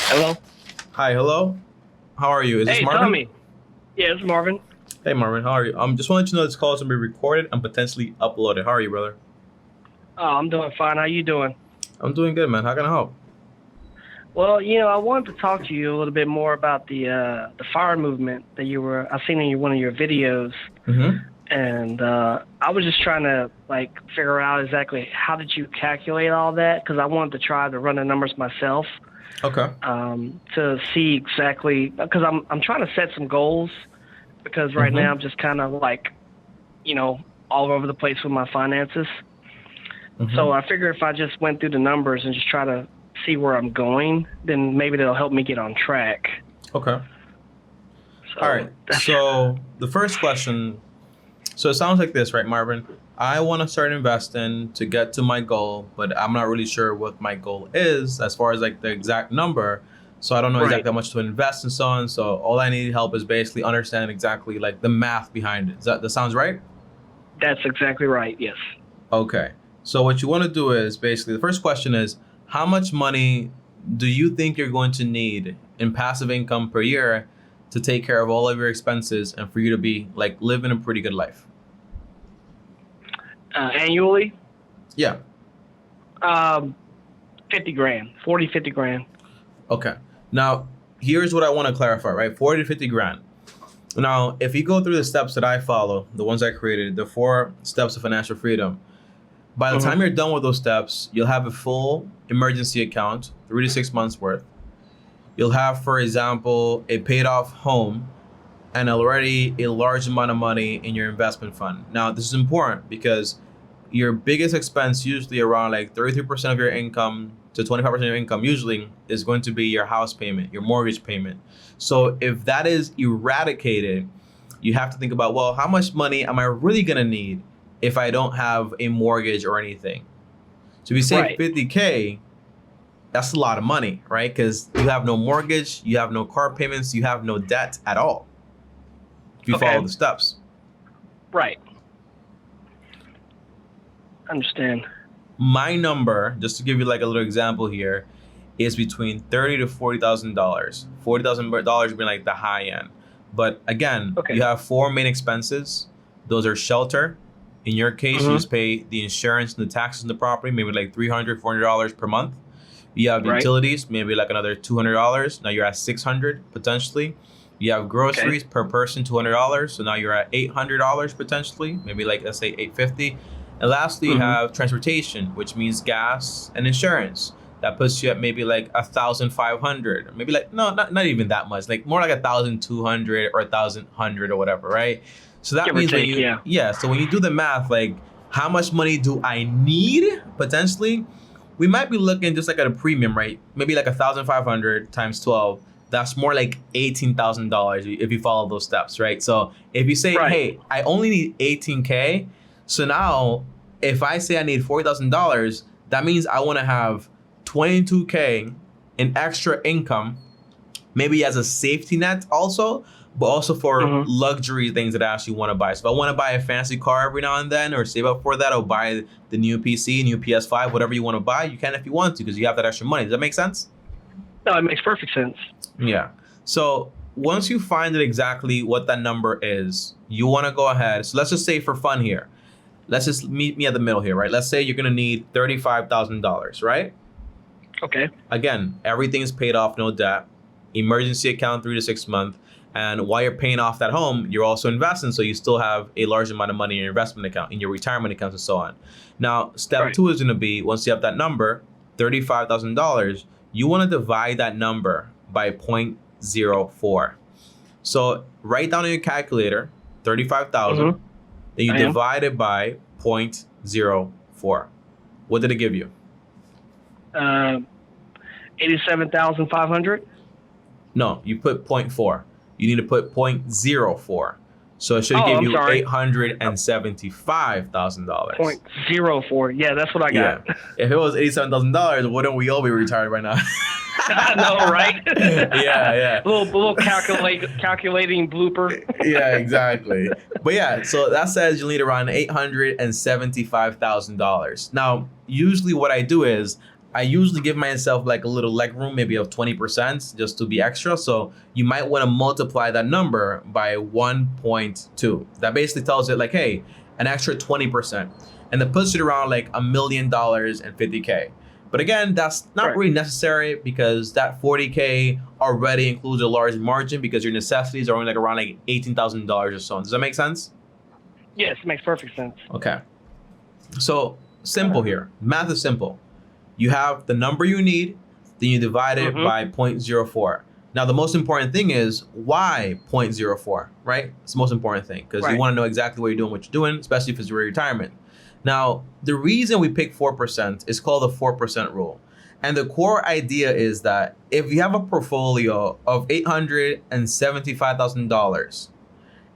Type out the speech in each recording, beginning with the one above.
Hello? Hi, hello. How are you? Is this Hey, Marvin? Tommy. Yeah, it's Marvin. Hey, Marvin. How are you? Just wanted to know this call is gonna be recorded and potentially uploaded. How are you, brother? Oh, I'm doing fine. How you doing? I'm doing good, man. How can I help? Well, I wanted to talk to you a little bit more about the fire movement that I seen in one of your videos, Mm-hmm. and I was just trying to figure out exactly how did you calculate all that, because I wanted to try to run the numbers myself, Okay. to see exactly, because I'm trying to set some goals, because right now Mm-hmm. I'm just kind of you know all over the place with my finances. Mm-hmm. So I figure if I just went through the numbers and just try to see where I'm going, then maybe that'll help me get on track. Okay. All So right. that's So the first question. So it sounds like this, right, Marvin? I want to start investing to get to my goal, but I'm not really sure what my goal is as far as like the exact number. So I don't know right. exactly how much to invest and so on. So all I need help is basically understand exactly like the math behind it. That sounds right? That's exactly right. Yes. Okay. So what you want to do is basically the first question is how much money do you think you're going to need in passive income per year to take care of all of your expenses and for you to be like living a pretty good life? Annually, Yeah. um, 50 grand, 40, 50 grand. Okay. Now, here's what I want to clarify, right? 40 to 50 grand. Now, if you go through the steps that I follow, the ones I created, the 4 steps of financial freedom, by the Mm-hmm. time you're done with those steps, you'll have a full emergency account, 3 to 6 months worth. You'll have, for example, a paid off home and already a large amount of money in your investment fund. Now, this is important because your biggest expense, usually around like 33% of your income to 25% of your income, usually is going to be your house payment, your mortgage payment. So if that is eradicated, you have to think about, well, how much money am I really going to need if I don't have a mortgage or anything? So if you say Right. 50K, that's a lot of money, right? Because you have no mortgage, you have no car payments, you have no debt at all if you follow Okay. the steps. Right. Understand. My number, just to give you like a little example here, is between $30,000 to $40,000. $40,000 being like the high end. But again, Okay. you have 4 main expenses. Those are shelter. In your case, you Mm-hmm. just pay the insurance and the taxes on the property, maybe like $300, $400 per month. You have Right. utilities, maybe like another $200. Now you're at 600 potentially. You have Okay. groceries per person, $200. So now you're at $800 potentially, maybe like let's say 850. And lastly, you Mm-hmm. have transportation, which means gas and insurance. That puts you at maybe like 1,500, maybe like no, not even that much, like more like 1,200 or 1,100 or whatever, right? So that Give or means when take. you Yeah. yeah, so when you do the math, like how much money do I need potentially? We might be looking just like at a premium, right? Maybe like 1,500 times 12. That's more like $18,000 if you follow those steps, right? So if you say, Right. hey, I only need 18K, so now if I say I need $40,000, that means I want to have 22K in extra income, maybe as a safety net also, but also for Mm-hmm. luxury things that I actually want to buy. So if I want to buy a fancy car every now and then or save up for that or buy the new PC, new PS5, whatever you want to buy, you can if you want to because you have that extra money. Does that make sense? No, it makes perfect sense. Yeah. So once you find out exactly what that number is, you want to go ahead. So let's just say for fun here, let's just meet me at the middle here, right? Let's say you're going to need $35,000, right? Okay. Again, everything is paid off, no debt. Emergency account 3 to 6 months. And while you're paying off that home, you're also investing, so you still have a large amount of money in your investment account, in your retirement accounts, and so on. Now, step Right. two is going to be once you have that number, $35,000, you want to divide that number by 0.04. So write down on your calculator 35,000, Mm-hmm. then you I am. divide it by 0.04. What did it give you? Uh, 87,500. No, you put zero point 0.4. You need to put 0.04. So it should Oh, give I'm you sorry. $875,000. 0.04. Yeah, that's what I got. Yeah. If it was $87,000, wouldn't we all be retired right now? I know, right? Yeah, yeah. little calculating blooper. Yeah, exactly. But yeah, so that says you'll need around $875,000. Now, usually what I do is I usually give myself like a little leg room, maybe of 20% just to be extra. So you might want to multiply that number by 1.2. That basically tells it like, hey, an extra 20%. And that puts it around like $1,000,000 and 50K. But again, that's not really necessary because that 40K already includes a large margin because your necessities are only like around like $18,000 or so. Does that make sense? Yes, it makes perfect sense. Okay. So simple here. Math is simple. You have the number you need, then you divide it by 0.04. Now, the most important thing is why 0.04, right? It's the most important thing because you want to know exactly what you're doing, especially if it's your retirement. Now, the reason we pick 4% is called the 4% rule. And the core idea is that if you have a portfolio of $875,000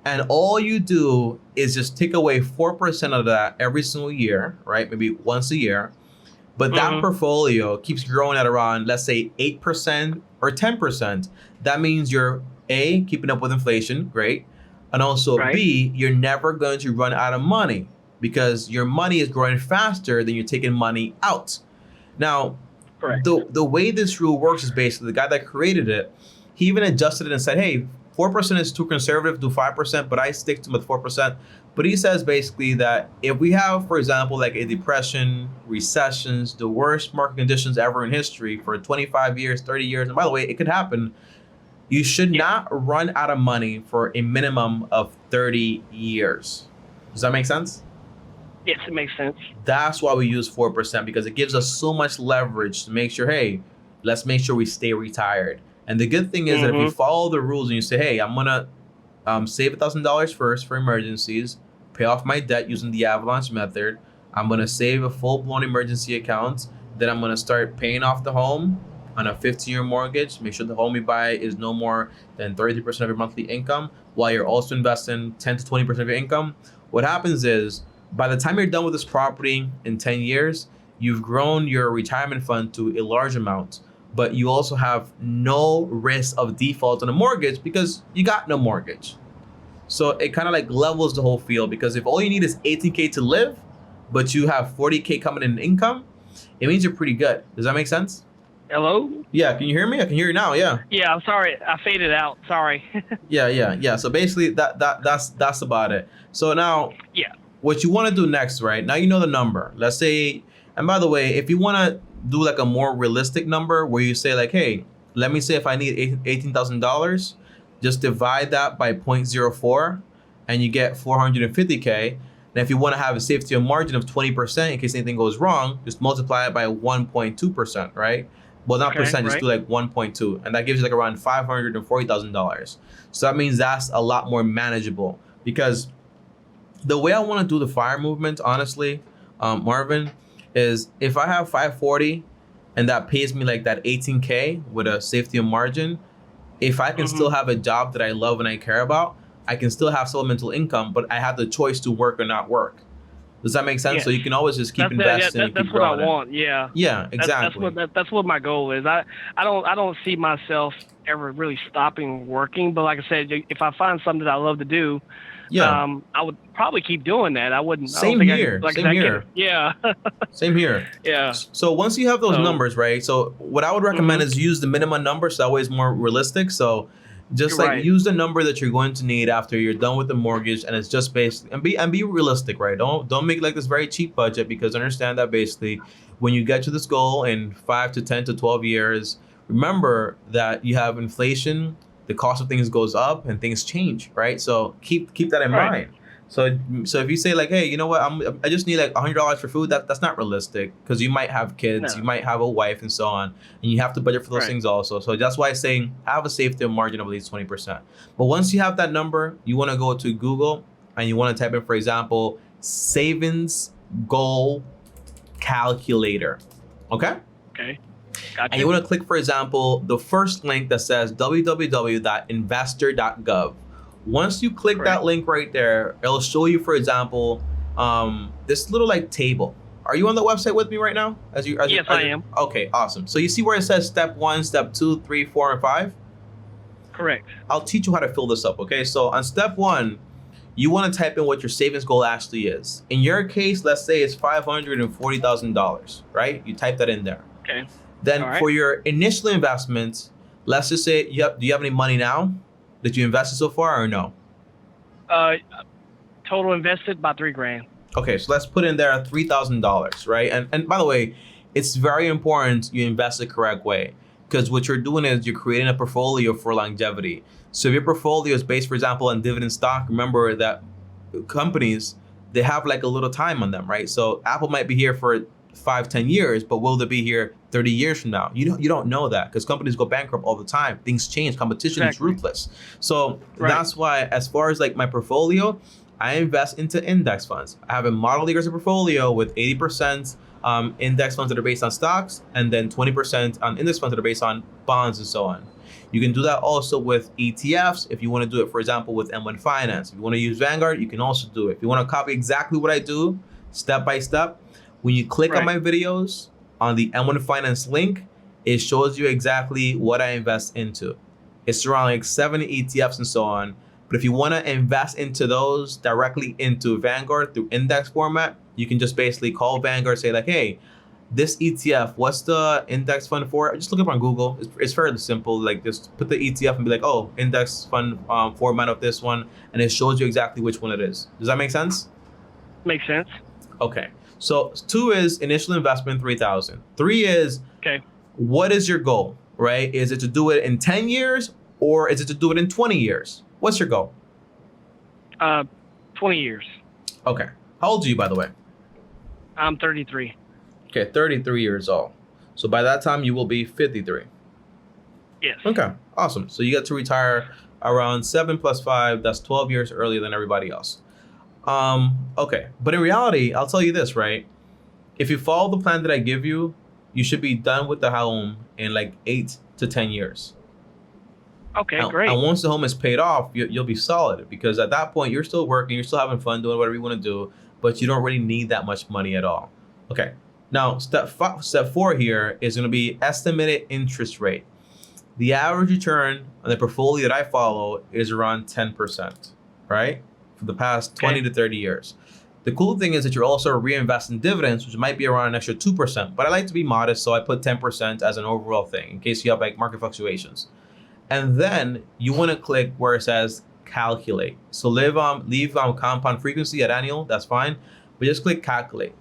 and all you do is just take away 4% of that every single year, right? Maybe once a year. But that portfolio keeps growing at around, let's say 8% or 10%. That means you're A, keeping up with inflation, great. And also B, you're never going to run out of money because your money is growing faster than you're taking money out. Now, the way this rule works is basically the guy that created it, he even adjusted it and said, hey, 4% is too conservative, do 5%, but I stick to with 4%. But he says basically that if we have, for example, like a depression, recessions, the worst market conditions ever in history for 25 years, 30 years, and by the way, it could happen, you should not run out of money for a minimum of 30 years. Does that make sense? Yes, it makes sense. That's why we use 4% because it gives us so much leverage to make sure, hey, let's make sure we stay retired. And the good thing is that if you follow the rules and you say, hey, I'm going to save $1,000 first for emergencies, pay off my debt using the avalanche method. I'm going to save a full-blown emergency account. Then I'm going to start paying off the home on a 15-year mortgage. Make sure the home you buy is no more than 33% of your monthly income while you're also investing 10 to 20% of your income. What happens is by the time you're done with this property in 10 years, you've grown your retirement fund to a large amount, but you also have no risk of default on a mortgage because you got no mortgage. So it kind of like levels the whole field because if all you need is 18K to live, but you have 40K coming in income, it means you're pretty good. Does that make sense? Hello? Yeah, can you hear me? I can hear you now, yeah. Yeah, I'm sorry. I faded out. Sorry. Yeah. So basically that's about it. So now what you want to do next, right? Now you know the number. Let's say, and by the way, if you want to do like a more realistic number where you say like, hey, let me say if I need $18,000, just divide that by 0.04 and you get 450K. And if you want to have a safety margin of 20% in case anything goes wrong, just multiply it by 1.2%, right? Well, not percent, just do like 1.2. And that gives you like around $540,000. So that means that's a lot more manageable because the way I want to do the FIRE movement, honestly, Marvin, is if I have 540 and that pays me like that 18K with a safety margin, if I can still have a job that I love and I care about, I can still have supplemental income, but I have the choice to work or not work. Does that make sense? Yeah. So you can always just keep investing. And keep that's what I want. Yeah. Yeah, exactly. That's what my goal is. I don't see myself ever really stopping working, but like I said, if I find something that I love to do, I would probably keep doing that. I wouldn't. Same here. Yeah. Same here. Yeah. So once you have those numbers, right? So what I would recommend is use the minimum number, so that way it's more realistic. So just use the number that you're going to need after you're done with the mortgage, and it's just basically and be realistic, right? Don't make like this very cheap budget because understand that basically when you get to this goal in 5 to 10 to 12 years, remember that you have inflation. The cost of things goes up and things change, right? So keep that in mind. So if you say like, hey, you know what, I just need like $100 for food, that's not realistic because you might have kids, you might have a wife and so on, and you have to budget for those things also. So that's why I'm saying have a safety margin of at least 20%. But once you have that number, you want to go to Google and you want to type in, for example, savings goal calculator. Okay. Gotcha. And you want to click, for example, the first link that says www.investor.gov. Once you click that link right there, it'll show you, for example, this little like table. Are you on the website with me right now? Yes, I am. Okay, awesome. So you see where it says step 1, step 2, 3, 4, and 5? Correct. I'll teach you how to fill this up, okay? So on step 1, you want to type in what your savings goal actually is. In your case, let's say it's $540,000, right? You type that in there. Okay. Then All right. for your initial investment, let's just say do you have any money now that you invested so far or no? Total invested about $3,000. Okay, so let's put in there $3,000, right? And by the way, it's very important you invest the correct way, because what you're doing is you're creating a portfolio for longevity. So if your portfolio is based, for example, on dividend stock, remember that companies, they have like a little time on them, right? So Apple might be here for 5-10 years, but will they be here 30 years from now? You don't know that, because companies go bankrupt all the time. Things change. Competition is ruthless. So that's why, as far as like my portfolio, I invest into index funds. I have a model aggressive portfolio with 80% index funds that are based on stocks, and then 20% on index funds that are based on bonds and so on. You can do that also with ETFs if you want to do it, for example, with M1 Finance. If you want to use Vanguard, you can also do it. If you want to copy exactly what I do, step by step, when you click on my videos on the M1 Finance link, it shows you exactly what I invest into. It's around like 7 ETFs and so on. But if you want to invest into those directly into Vanguard through index format, you can just basically call Vanguard, say like, hey, this ETF, what's the index fund for? Just look up on Google. It's fairly simple. Like just put the ETF and be like, oh, index fund format of this one. And it shows you exactly which one it is. Does that make sense? Makes sense. Okay. So 2 is initial investment, 3,000. 3 is, what is your goal, right? Is it to do it in 10 years or is it to do it in 20 years? What's your goal? 20 years. Okay. How old are you, by the way? I'm 33. Okay, 33 years old. So by that time, you will be 53. Yes. Okay, awesome. So you get to retire around 7 + 5. That's 12 years earlier than everybody else. Okay, but in reality, I'll tell you this, right? If you follow the plan that I give you, you should be done with the home in like 8 to 10 years. Okay, great. And once the home is paid off, you'll be solid, because at that point, you're still working, you're still having fun, doing whatever you want to do, but you don't really need that much money at all. Okay, now step 4 here is going to be estimated interest rate. The average return on the portfolio that I follow is around 10%, right? For the past 20 to 30 years. The cool thing is that you're also reinvesting dividends, which might be around an extra 2%, but I like to be modest, so I put 10% as an overall thing in case you have like market fluctuations. And then you want to click where it says calculate. So leave compound frequency at annual, that's fine, but just click calculate.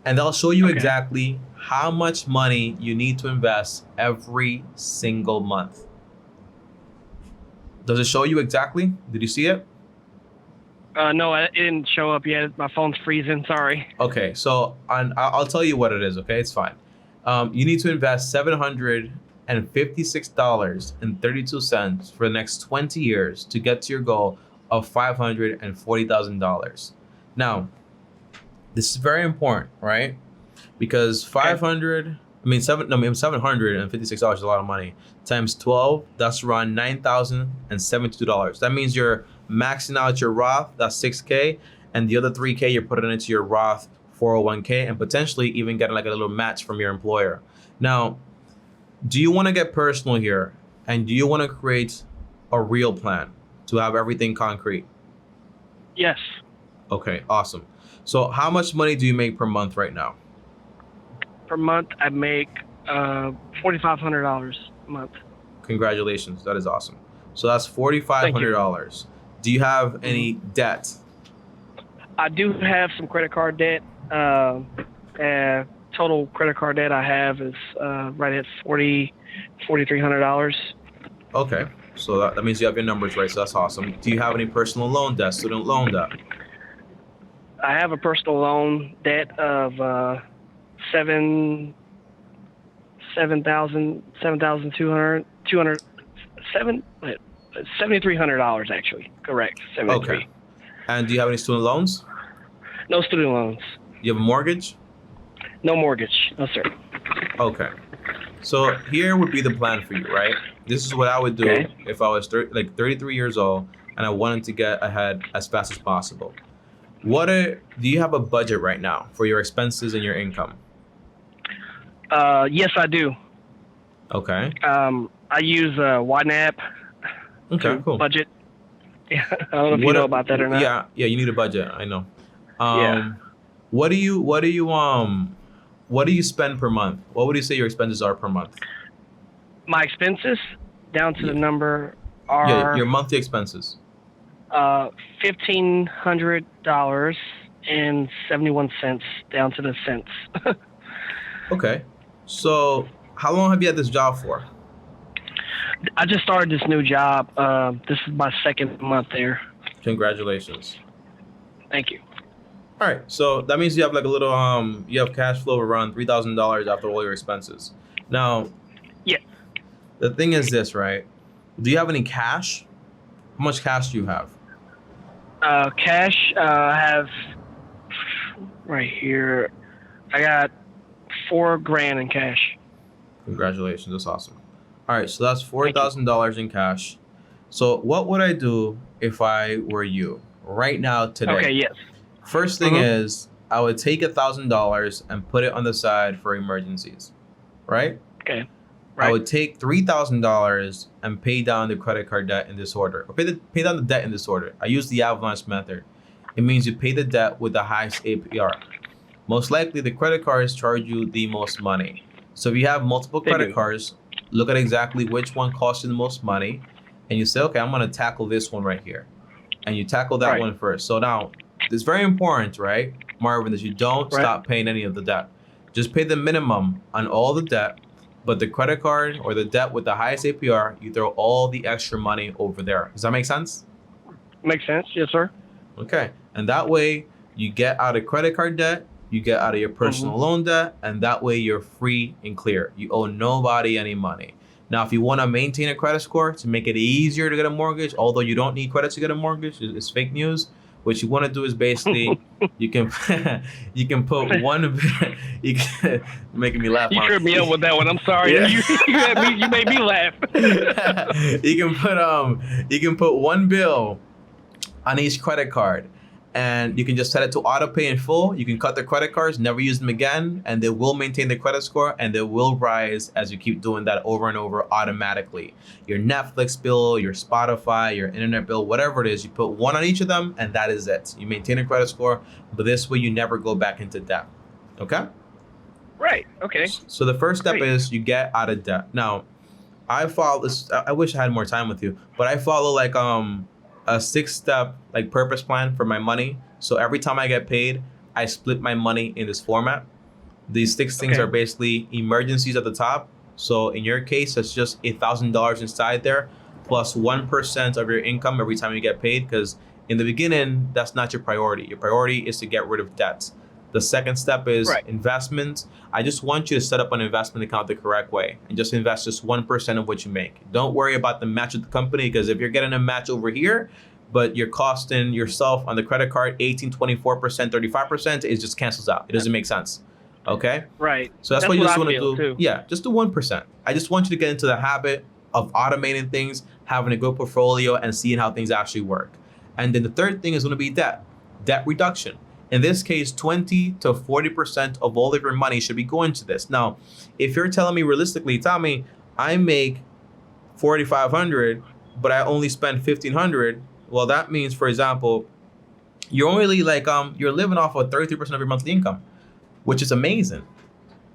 And they'll show you exactly how much money you need to invest every single month. Does it show you exactly? Did you see it? No, it didn't show up yet. My phone's freezing, sorry. Okay, so I'll tell you what it is, okay? It's fine. You need to invest $756.32 for the next 20 years to get to your goal of $540,000. Now, this is very important, right? Because $756 is a lot of money. Times 12, that's around $9,072. That means you're maxing out your Roth, that's $6K, and the other $3K you're putting into your Roth 401K, and potentially even getting like a little match from your employer. Now, do you want to get personal here, and do you want to create a real plan to have everything concrete? Yes. Okay, awesome. So how much money do you make per month right now? Per month, I make $4,500 a month. Congratulations, that is awesome. So that's $4,500. Do you have any debt? I do have some credit card debt. Total credit card debt I have is right at $4,300. Okay, so that means you have your numbers right, so that's awesome. Do you have any personal loan debt, student loan debt? I have a personal loan debt of $7,300 actually. Correct. 73. Okay. And do you have any student loans? No student loans. You have a mortgage? No mortgage. No, sir. Okay. So here would be the plan for you, right? This is what I would do if I was 33 years old and I wanted to get ahead as fast as possible. Do you have a budget right now for your expenses and your income? Yes, I do. Okay. I use YNAB. Okay, cool. Budget. I don't know if you know about that or not. Yeah, you need a budget. I know. Yeah. What do you what do you spend per month? What would you say your expenses are per month? My expenses down to the number are your monthly expenses. $1,500.71 down to the cents. Okay. So how long have you had this job for? I just started this new job. This is my second month there. Congratulations. Thank you. All right. So that means you have like a little you have cash flow around $3,000 after all your expenses. Now, yeah. The thing is this, right? Do you have any cash? How much cash do you have? Cash, I have right here. I got $4,000 in cash. Congratulations, that's awesome. All right, so that's $4,000 in cash. So what would I do if I were you right now today? Okay, yes. First thing is I would take $1,000 and put it on the side for emergencies, right? Okay. Right. I would take $3,000 and pay down the credit card debt in this order, or pay down the debt in this order. I use the avalanche method. It means you pay the debt with the highest APR. Most likely, the credit cards charge you the most money. So if you have multiple credit cards, look at exactly which one costs you the most money, and you say, okay, I'm going to tackle this one right here, and you tackle that one first. So now, it's very important, right, Marvin, that you don't stop paying any of the debt. Just pay the minimum on all the debt. But the credit card or the debt with the highest APR, you throw all the extra money over there. Does that make sense? Makes sense. Yes, sir. Okay. And that way you get out of credit card debt, you get out of your personal loan debt, and that way you're free and clear. You owe nobody any money. Now, if you want to maintain a credit score to make it easier to get a mortgage, although you don't need credit to get a mortgage, it's fake news. What you want to do is basically you can put one. You can making me laugh. You tripped me up with that one. I'm sorry. Yeah. You made me laugh. You can put one bill on each credit card, and you can just set it to auto pay in full. You can cut the credit cards, never use them again, and they will maintain the credit score, and they will rise as you keep doing that over and over automatically. Your Netflix bill, your Spotify, your internet bill, whatever it is, you put one on each of them, and that is it. You maintain a credit score, but this way you never go back into debt. Okay? Right. Okay. So the first step is you get out of debt. Now, I follow this. I wish I had more time with you, but I follow like a 6-step like purpose plan for my money. So every time I get paid, I split my money in this format. These 6 things are basically emergencies at the top. So in your case, it's just $1,000 inside there, plus 1% of your income every time you get paid. Because in the beginning, that's not your priority. Your priority is to get rid of debts. The second step is investments. I just want you to set up an investment account the correct way and just invest just 1% of what you make. Don't worry about the match with the company, because if you're getting a match over here, but you're costing yourself on the credit card 18, 24%, 35%, it just cancels out. It doesn't make sense. Okay? Right. So that's what you just want to do. Too. Yeah, just do 1%. I just want you to get into the habit of automating things, having a good portfolio, and seeing how things actually work. And then the third thing is going to be debt reduction. In this case, 20 to 40% of all of your money should be going to this. Now, if you're telling me realistically, Tommy, I make $4,500, but I only spend $1,500. Well, that means, for example, you're only like you're living off of 33% of your monthly income, which is amazing.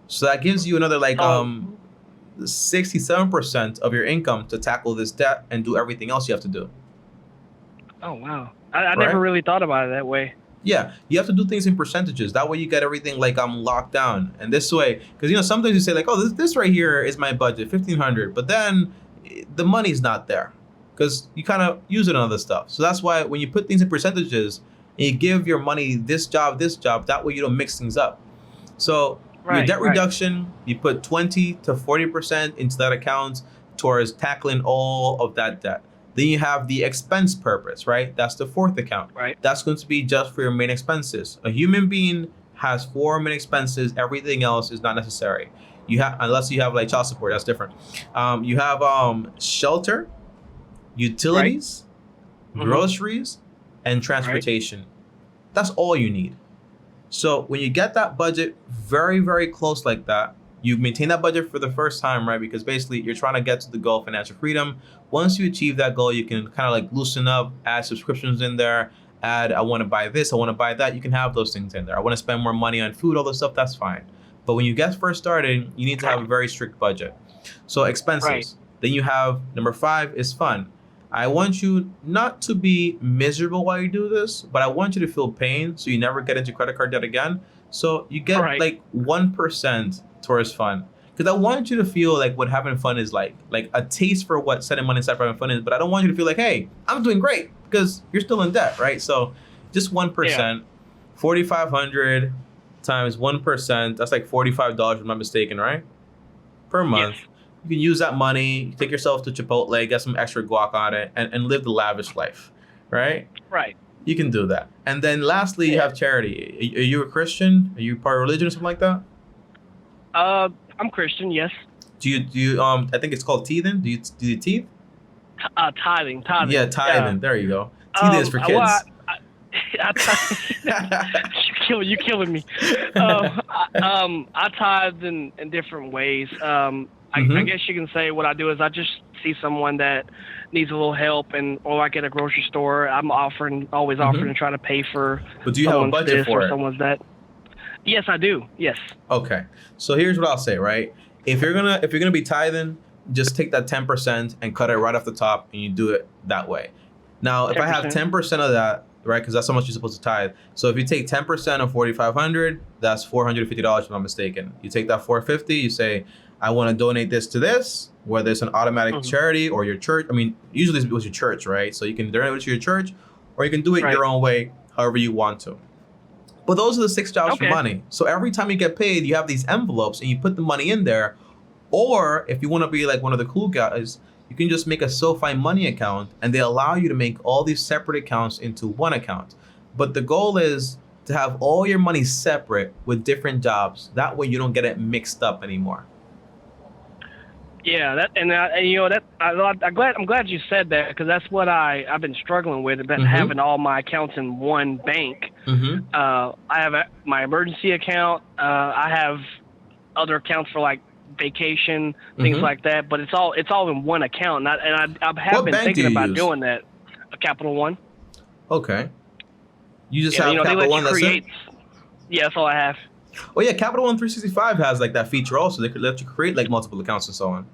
So that gives you another like 67% of your income to tackle this debt and do everything else you have to do. Oh wow, I never really thought about it that way. Yeah, you have to do things in percentages. That way you get everything like locked down. And this way, because sometimes you say like, oh, this right here is my budget, $1,500, but then the money's not there because you kind of use it on other stuff. So that's why when you put things in percentages and you give your money this job, that way you don't mix things up. So your debt reduction, you put 20 to 40% into that account towards tackling all of that debt. Then you have the expense purpose, right? That's the fourth account. Right. That's going to be just for your main expenses. A human being has 4 main expenses. Everything else is not necessary. You have, unless you have like child support, that's different. You have shelter, utilities, groceries, and transportation. That's all you need. So when you get that budget very, very close like that, you maintain that budget for the first time, right? Because basically you're trying to get to the goal of financial freedom. Once you achieve that goal, you can kind of like loosen up, add subscriptions in there, add, I want to buy this, I want to buy that. You can have those things in there. I want to spend more money on food, all this stuff, that's fine. But when you get first started, you need to have a very strict budget. So expenses. Right. Then you have number 5 is fun. I want you not to be miserable while you do this, but I want you to feel pain so you never get into credit card debt again. So you get like 1% towards fun. Because I want you to feel like what having fun is like a taste for what setting money aside for having fun is. But I don't want you to feel like, hey, I'm doing great, because you're still in debt, right? So just 1%, 4,500 times 1%, that's like $45, if I'm not mistaken, right? Per month. Yes. You can use that money, take yourself to Chipotle, get some extra guac on it, and live the lavish life, right? Right. You can do that. And then lastly, you have charity. Are you a Christian? Are you part of religion or something like that? I'm Christian, yes. Do you I think it's called teething. Do you teeth? Tithing. Yeah, tithing. There you go. Teething is for kids. You're killing me. I tithe in different ways. I guess you can say what I do is I just see someone that needs a little help, or like at a grocery store, I'm always offering to try to pay for. But do you have a budget for it? Someone's that. Yes, I do. Yes. Okay. So here's what I'll say, right? If you're gonna be tithing, just take that 10% and cut it right off the top, and you do it that way. Now, if 10%. I have 10% of that, right, because that's how much you're supposed to tithe. So if you take 10% of 4,500, that's $450, if I'm not mistaken. You take that $450, you say, I want to donate this to this, whether it's an automatic charity or your church. I mean, usually it's your church, right? So you can donate it to your church, or you can do it your own way, however you want to. But those are the 6 jobs for money. So every time you get paid, you have these envelopes and you put the money in there. Or if you want to be like one of the cool guys, you can just make a SoFi money account, and they allow you to make all these separate accounts into one account. But the goal is to have all your money separate with different jobs. That way you don't get it mixed up anymore. Yeah, I'm glad you said that, because that's what I've been struggling with, having all my accounts in one bank. I have my emergency account. I have other accounts for like vacation, things like that, but it's all in one account. And I have been thinking about doing that. A Capital One. Okay. You just have Capital One. That's it? Yeah, that's all I have. Oh yeah, Capital One 365 has like that feature also. They could let you create like multiple accounts and so on.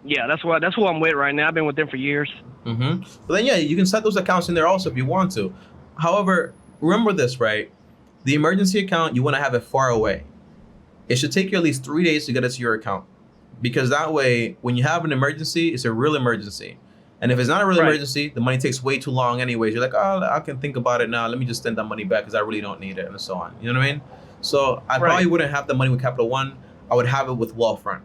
Yeah, that's who I'm with right now. I've been with them for years. But then yeah, you can set those accounts in there also if you want to. However, remember this, right? The emergency account, you want to have it far away. It should take you at least 3 days to get it to your account, because that way, when you have an emergency, it's a real emergency. And if it's not a real emergency, the money takes way too long anyways. You're like, oh, I can think about it now. Let me just send that money back because I really don't need it, and so on. You know what I mean? So I probably wouldn't have the money with Capital One. I would have it with Wealthfront.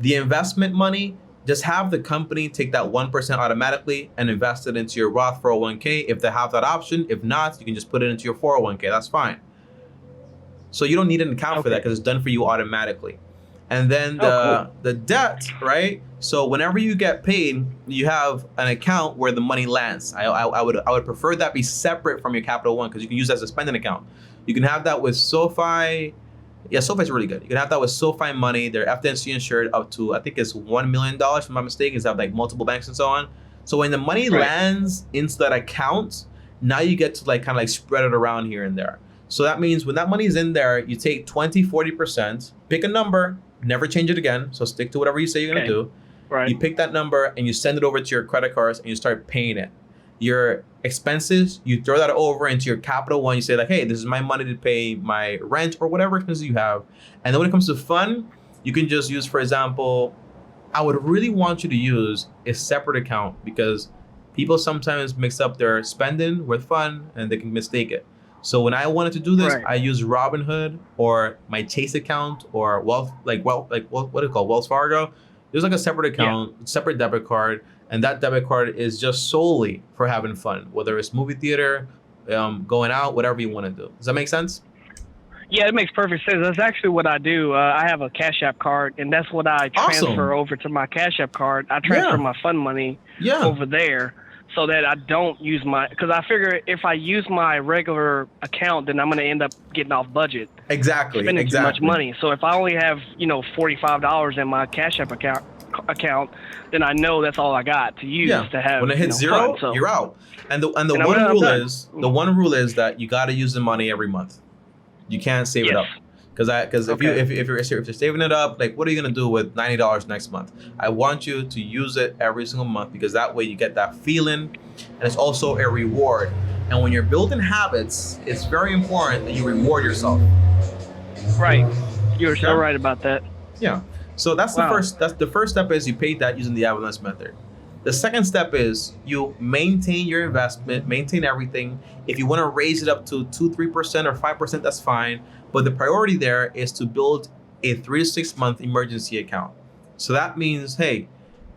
The investment money, just have the company take that 1% automatically and invest it into your Roth 401k if they have that option. If not, you can just put it into your 401k. That's fine. So you don't need an account for that because it's done for you automatically. And then the debt, right? So whenever you get paid, you have an account where the money lands. I would prefer that be separate from your Capital One, because you can use that as a spending account. You can have that with SoFi. Yeah, SoFi's really good. You can have that with SoFi Money. They're FDIC insured up to, I think it's $1 million, if I'm not mistaken. They have like multiple banks and so on. So when the money lands into that account, now you get to like kind of like spread it around here and there. So that means when that money is in there, you take 20, 40%, pick a number, never change it again. So stick to whatever you say you're going to do. Right. You pick that number and you send it over to your credit cards and you start paying it. Your expenses, you throw that over into your Capital One. You say like, hey, this is my money to pay my rent or whatever expenses you have. And then when it comes to fun, you can just use, for example, I would really want you to use a separate account, because people sometimes mix up their spending with fun and they can mistake it. So when I wanted to do this, I use Robinhood or my Chase account or what do you call Wells Fargo. There's like a separate account, separate debit card, and that debit card is just solely for having fun, whether it's movie theater, going out, whatever you want to do. Does that make sense? Yeah, it makes perfect sense. That's actually what I do. I have a Cash App card, and that's what I transfer over to my Cash App card. I transfer my fun money over there, so that I don't use because I figure if I use my regular account, then I'm going to end up getting off budget. Exactly. Spending too much money. So if I only have, $45 in my Cash App account, then I know that's all I got to use to have. When it hits zero, you're out. And the one rule is that you got to use the money every month. You can't save it up. Because if you're saving it up, like what are you gonna do with $90 next month? I want you to use it every single month, because that way you get that feeling, and it's also a reward. And when you're building habits, it's very important that you reward yourself. Right. You're so right about that. Yeah. So that's the first step is you pay that using the avalanche method. The second step is you maintain your investment, maintain everything. If you want to raise it up to 2-3% or 5%, that's fine. But the priority there is to build a 3 to 6 month emergency account. So that means, hey,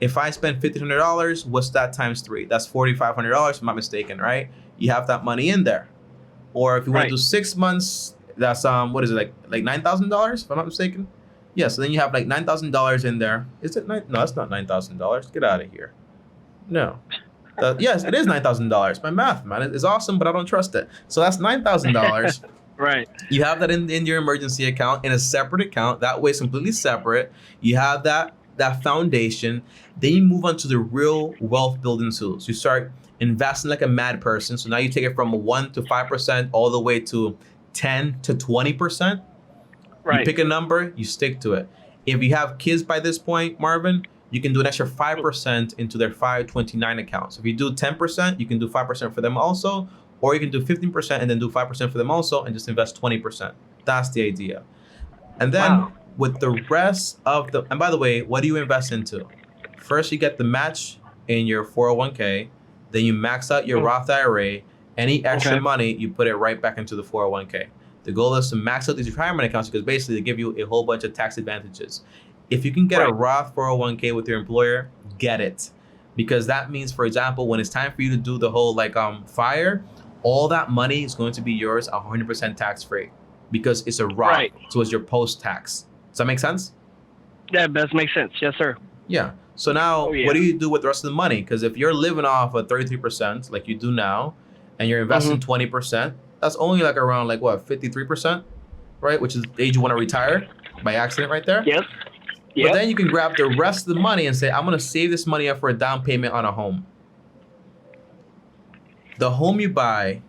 if I spend $1,500, what's that times 3? That's $4,500, if I'm not mistaken, right? You have that money in there. Or if you want to do 6 months, that's what is it, like $9,000, if I'm not mistaken? Yeah, so then you have like $9,000 in there. Is it no, that's not $9,000. Get out of here. No. Yes, it is $9,000. My math, man, is awesome, but I don't trust it. So that's $9,000. Right. You have that in your emergency account, in a separate account. That way it's completely separate. You have that foundation. Then you move on to the real wealth building tools. You start investing like a mad person. So now you take it from 1 to 5% all the way to 10 to 20%. Right. You pick a number, you stick to it. If you have kids by this point, Marvin, you can do an extra 5% into their 529 accounts. If you do 10%, you can do 5% for them also, or you can do 15% and then do 5% for them also and just invest 20%. That's the idea. And then with the rest of and by the way, what do you invest into? First, you get the match in your 401k, then you max out your Roth IRA. Any extra money, you put it right back into the 401k. The goal is to max out these retirement accounts because basically they give you a whole bunch of tax advantages. If you can get a Roth 401k with your employer, get it. Because that means, for example, when it's time for you to do the whole FIRE, all that money is going to be yours 100% tax-free because it's a Roth. Right. So it's your post-tax. Does that make sense? That does make sense. Yes, sir. Yeah. So now, what do you do with the rest of the money? Because if you're living off of 33%, like you do now, and you're investing 20%, that's only around 53%, right? Which is the age you want to retire by accident right there. Yes. But then you can grab the rest of the money and say, I'm going to save this money up for a down payment on a home. The home you buy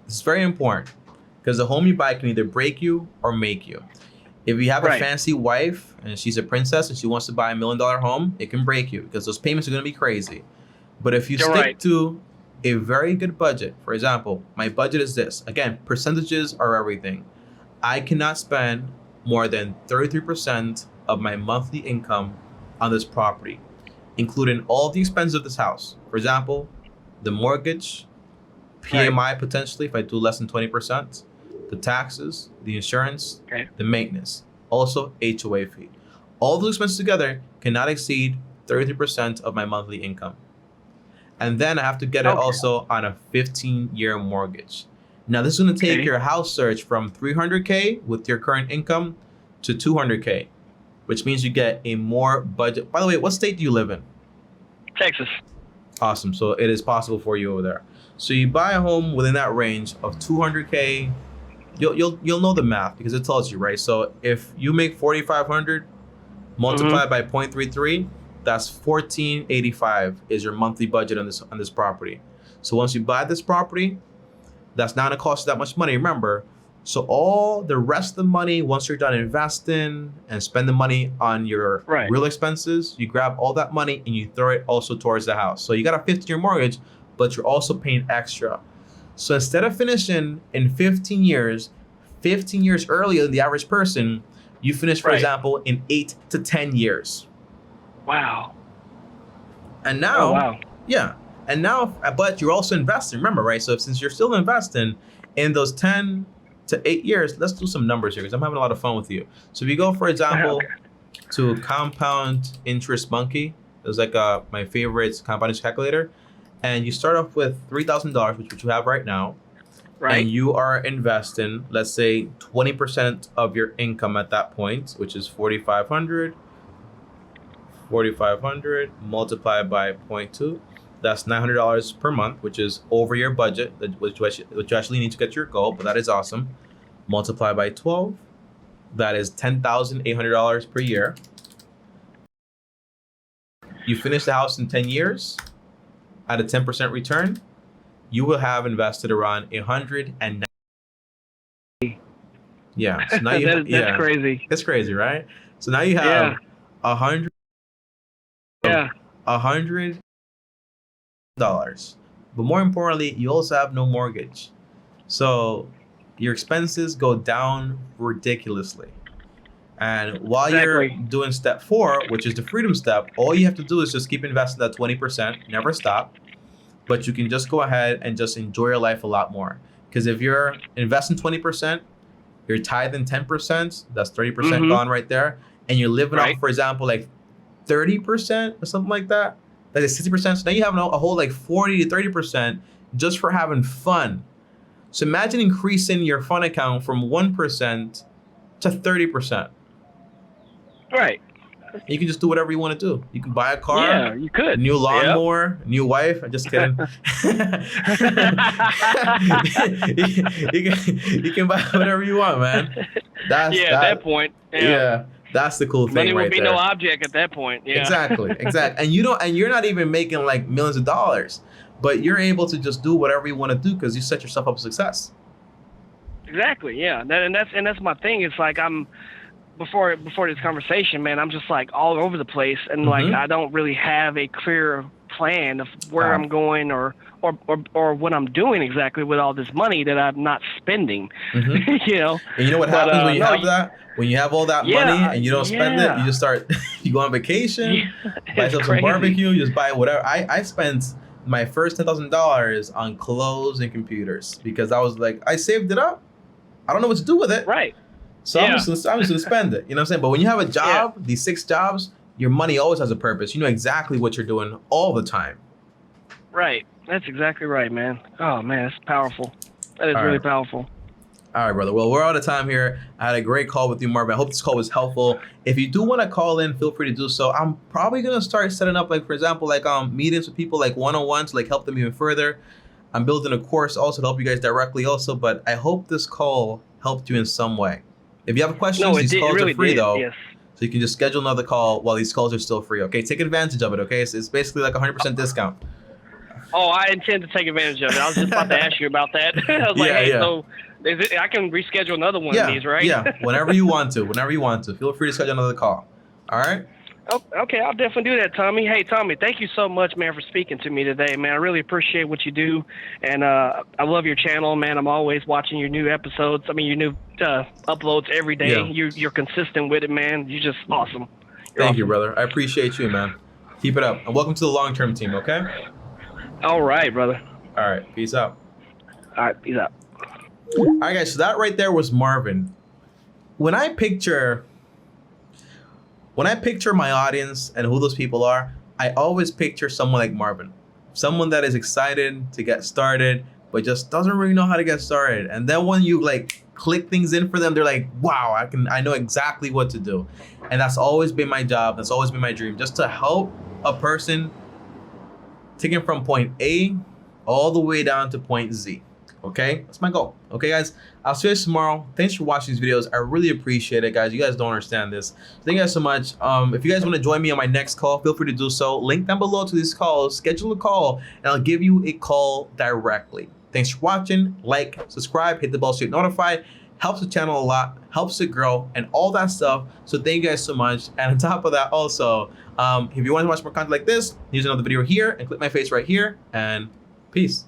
is very important because the home you buy can either break you or make you. If you have a fancy wife and she's a princess and she wants to buy $1 million home, it can break you because those payments are going to be crazy. But if you stick to a very good budget, for example, my budget is this. Again, percentages are everything. I cannot spend more than 33% of my monthly income on this property, including all the expenses of this house. For example, the mortgage, PMI potentially if I do less than 20%, the taxes, the insurance, the maintenance, also HOA fee. All those expenses together cannot exceed 33% of my monthly income. And then I have to get it also on a 15-year mortgage. Now this is going to take your house search from $300K with your current income to $200K, which means you get a more budget. By the way, what state do you live in? Texas. Awesome. So it is possible for you over there. So you buy a home within that range of $200K. You'll know the math because it tells you, right? So if you make $4,500 multiplied by 0.33, that's $1,485 is your monthly budget on this property. So once you buy this property, that's not gonna cost you that much money. Remember, so all the rest of the money, once you're done investing and spend the money on your real expenses, you grab all that money and you throw it also towards the house. So you got a 15-year mortgage, but you're also paying extra. So instead of finishing in 15 years earlier than the average person, you finish, for example, in 8 to 10 years. Wow. And now, but you're also investing, remember, right? So since you're still investing in those 10 to 8 years, let's do some numbers here because I'm having a lot of fun with you. So if you go, for example, to Compound Interest Monkey, it was my favorite compound interest calculator, and you start off with $3,000, which you have right now, and you are investing, let's say, 20% of your income at that point, which is $4,500 multiplied by 0.2. That's $900 per month, which is over your budget, which you actually need to get to your goal, but that is awesome. Multiplied by 12, that is $10,800 per year. You finish the house in 10 years at a 10% return, you will have invested around $190. Yeah. So now you that's crazy. It's crazy, right? So now you have $100 $100. But more importantly, you also have no mortgage. So your expenses go down ridiculously. And while you're doing step 4, which is the freedom step, all you have to do is just keep investing that 20%, never stop. But you can just go ahead and just enjoy your life a lot more. Because if you're investing 20%, you're tithing 10%, that's 30% gone right there. And you're living off, for example, like 30% or something like that. Like 60%. So now you have a whole like 40 to 30% just for having fun. So imagine increasing your fun account from 1% to 30%. Right. You can just do whatever you want to do. You can buy a car. Yeah, you could. New lawnmower, new wife. I'm just kidding. you can buy whatever you want, man. At that point. Yeah, that's the cool thing. Money right will be there. no object at that point. Yeah. Exactly. And you're not even making like millions of dollars, but you're able to just do whatever you want to do because you set yourself up for success. Exactly. Yeah. And that's my thing. It's like before this conversation, man, I'm just like all over the place, and like I don't really have a clear plan of where I'm going or what I'm doing exactly with all this money that I'm not spending. You know. And you know what happens when you have that? When you have all that money and you don't spend it, you just start. You go on vacation, buy yourself some barbecue, you just buy whatever. I spent my first $10,000 on clothes and computers because I was like, I saved it up. I don't know what to do with it. Right. So I'm just gonna spend it. You know what I'm saying? But when you have a job, these 6 jobs, your money always has a purpose. You know exactly what you're doing all the time. Right. That's exactly right, man. Oh man, that's powerful. That is really powerful. All right, brother. Well, we're out of time here. I had a great call with you, Marvin. I hope this call was helpful. If you do want to call in, feel free to do so. I'm probably gonna start setting up, like, for example, like meetings with people, like one-on-ones, to like help them even further. I'm building a course also to help you guys directly also, but I hope this call helped you in some way. If you have questions, these calls are free though. Yes. So you can just schedule another call while these calls are still free. Okay, take advantage of it. Okay, so it's basically like 100% discount. Oh, I intend to take advantage of it. I was just about to ask you about that. I was so I can reschedule another one of these, right? Yeah, whenever you want to. Whenever you want to. Feel free to schedule another call. All right? Oh, okay, I'll definitely do that, Tommy. Hey, Tommy, thank you so much, man, for speaking to me today, man. I really appreciate what you do, and I love your channel, man. I'm always watching your new episodes. I mean, your new uploads every day. Yeah. You're consistent with it, man. You're just awesome. Thank you, brother. I appreciate you, man. Keep it up, and welcome to the long-term team, okay? All right, brother. All right, peace out. All right, peace out. All right, guys, so that right there was Marvin. When I picture my audience and who those people are, I always picture someone like Marvin. Someone that is excited to get started, but just doesn't really know how to get started. And then when you like click things in for them, they're like, wow, I know exactly what to do. And that's always been my job. That's always been my dream, just to help a person take it from point A all the way down to point Z. Okay, that's my goal. Okay, guys, I'll see you guys tomorrow. Thanks for watching these videos. I really appreciate it, guys. You guys don't understand this. Thank you guys so much. If you guys want to join me on my next call, feel free to do so. Link down below to these calls. Schedule a call, and I'll give you a call directly. Thanks for watching. Like, subscribe, hit the bell so you get notified. Helps the channel a lot, helps it grow, and all that stuff. So thank you guys so much. And on top of that, also, if you want to watch more content like this, here's another video here, and click my face right here. And peace.